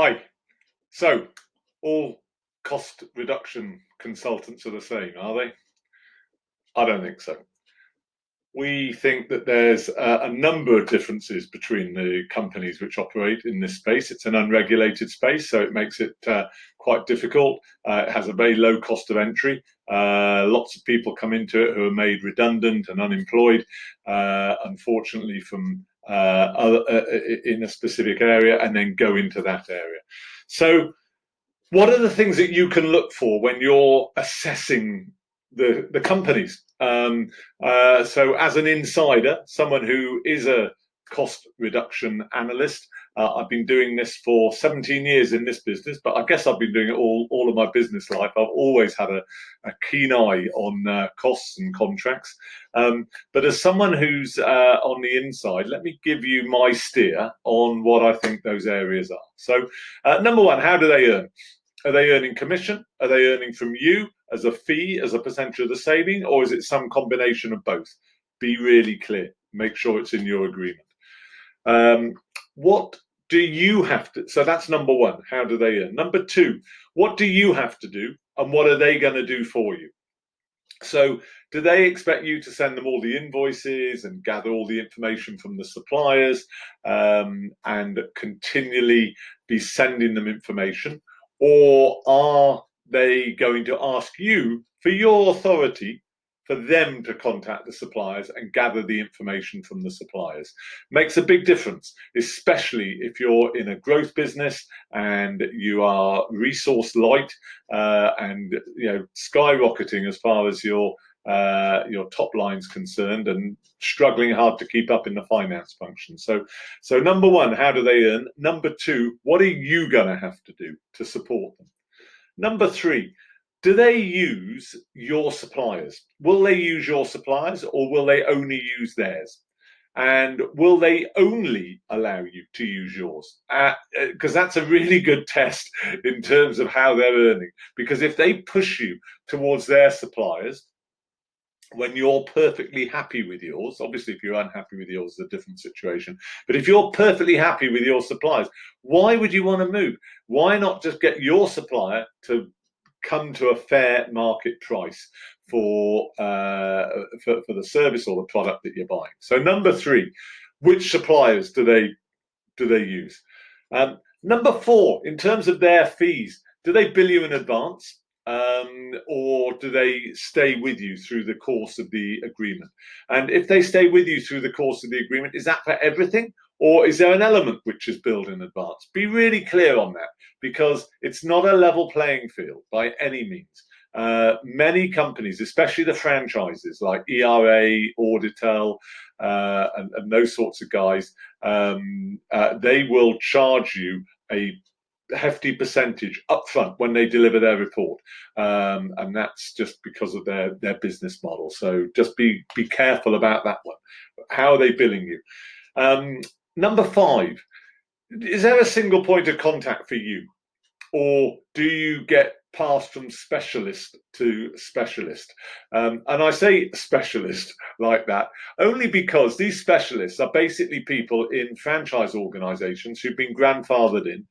Hi. So, all cost reduction consultants are the same, are they? I don't think so. We think that there's a number of differences between the companies which operate in this space. It's an unregulated space, so it makes it quite difficult. It has a very low cost of entry. Lots of people come into it who are made redundant and unemployed, unfortunately, from in a specific area, and then go into that area. So, what are the things that you can look for when you're assessing the companies? So as an insider, someone who is a cost reduction analyst, I've been doing this for 17 years in this business, but I guess I've been doing it all of my business life. I've always had a keen eye on costs and contracts. But as someone who's on the inside, let me give you my steer on what I think those areas are. So number one, how do they earn? Are they earning commission? Are they earning from you as a fee, as a percentage of the saving, or is it some combination of both? Be really clear. Make sure it's in your agreement. What do you have to? So that's number one. How do they earn? Number two, what do you have to do, and what are they going to do for you? So do they expect you to send them all the invoices and gather all the information from the suppliers and continually be sending them information? Or are they going to ask you for your authority for them to contact the suppliers and gather the information from the suppliers? Makes a big difference, especially if you're in a growth business and you are resource light and skyrocketing as far as your top line's concerned and struggling hard to keep up in the finance function. So number one, how do they earn? Number two, what are you going to have to do to support them? Number three, do they use your suppliers? Will they use your suppliers, or will they only use theirs? And will they only allow you to use yours? Because that's a really good test in terms of how they're earning. Because if they push you towards their suppliers, when you're perfectly happy with yours, obviously if you're unhappy with yours, it's a different situation. But if you're perfectly happy with your suppliers, why would you want to move? Why not just get your supplier to come to a fair market price for the service or the product that you're buying? So number three, which suppliers do they use? Number four, in terms of their fees, do they bill you in advance? Or do they stay with you through the course of the agreement? And if they stay with you through the course of the agreement, is that for everything? Or is there an element which is billed in advance? Be really clear on that, because it's not a level playing field by any means. Many companies, especially the franchises like ERA, Auditel, and those sorts of guys, they will charge you a hefty percentage upfront when they deliver their report, and that's just because of their business model. So just be careful about that one. How are they billing you? Number five, is there a single point of contact for you, or do you get passed from specialist to specialist? And I say specialist like that only because these specialists are basically people in franchise organizations who've been grandfathered in,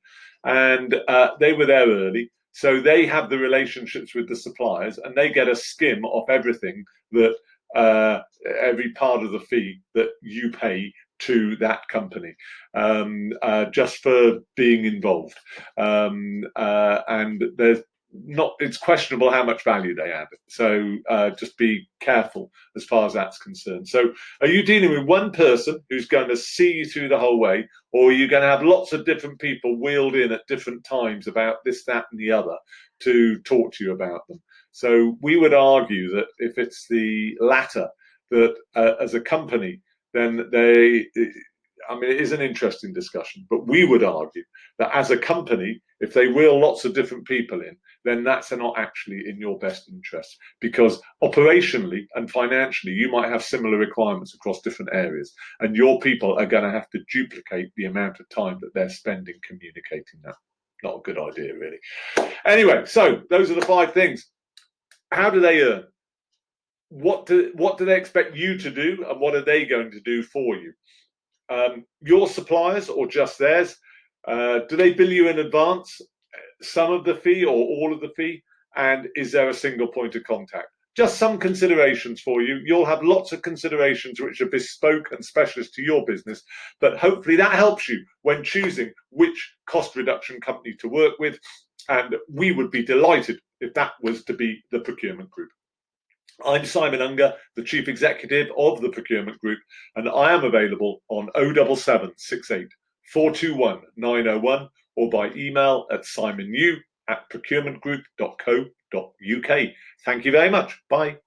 and they were there early, so they have the relationships with the suppliers, and they get a skim off everything that every part of the fee that you pay to that company, just for being involved. And there's not, it's questionable how much value they add. So just be careful as far as that's concerned. So are you dealing with one person who's going to see you through the whole way, or are you going to have lots of different people wheeled in at different times about this, that, and the other to talk to you about them? So we would argue that if it's the latter, that as a company, then it is an interesting discussion, but we would argue that as a company, if they wheel lots of different people in, then that's not actually in your best interest, because operationally and financially, you might have similar requirements across different areas, and your people are going to have to duplicate the amount of time that they're spending communicating that. Not a good idea, really. Anyway, so those are the five things. How do they earn? What do they expect you to do, and what are they going to do for you? Your suppliers or just theirs? Do they bill you in advance, some of the fee or all of the fee? And is there a single point of contact? Just some considerations for you. You'll have lots of considerations which are bespoke and specialist to your business, but hopefully that helps you when choosing which cost reduction company to work with. And we would be delighted if that was to be the Procurement Group. I'm Simon Unger, the Chief Executive of the Procurement Group, and I am available on 07768 421 901 or by email at simonu@procurementgroup.co.uk. Thank you very much. Bye.